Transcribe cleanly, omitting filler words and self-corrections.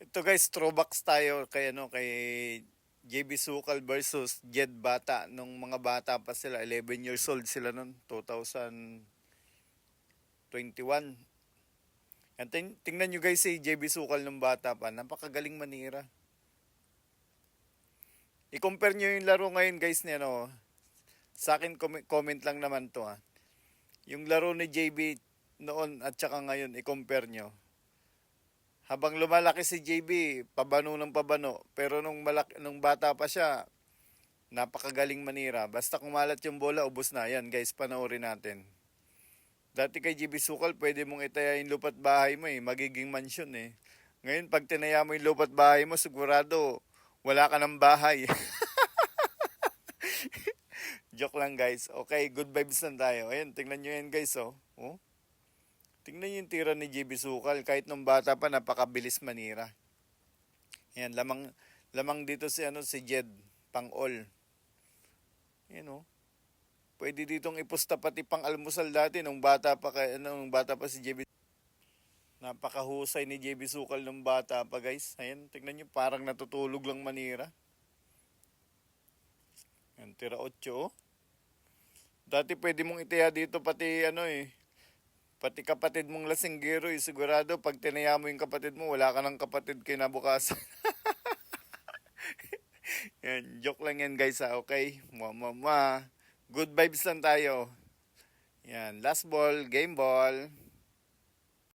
Ito guys, throwbacks tayo kay JB Sukal versus Jed Bata. Nung mga bata pa sila, 11 years old sila noon, 2021. Yan, tingnan nyo guys si JB Sukal nung bata pa, napakagaling manira. I-compare nyo yung laro ngayon guys ni sa akin comment lang naman to ha. Yung laro ni JB noon at saka ngayon, i-compare nyo. Habang lumalaki si JB, pabano ng pabano. Pero nung bata pa siya, napakagaling manira. Basta kumalat yung bola, ubos na. Yan guys, panoorin natin. Dati kay JB Sukal, pwede mong itaya yung lupat bahay mo magiging mansyon Ngayon, pag tinaya mo yung lupat bahay mo, sigurado, wala ka ng bahay. Joke lang guys. Okay, good vibes lang tayo. Ayun, tingnan nyo yan guys oh. Tingnan yung tira ni JB Sukal. Kahit nung bata pa, napakabilis manira. Yan, lamang dito si Jed, pang all. Yan Pwede ditong ipusta pati pang almusal dati nung bata pa si JB. Napakahusay ni JB Sukal nung bata pa guys. Ayan, tingnan nyo, parang natutulog lang manira. Yan, tira 8 Dati pwede mong itaya dito pati pati kapatid mong lasinggero sigurado pag tinaya mo yung kapatid mo, wala ka ng kapatid kinabukasan. Yan, joke lang yan guys okay? Good vibes lang tayo. Yan, last ball, game ball.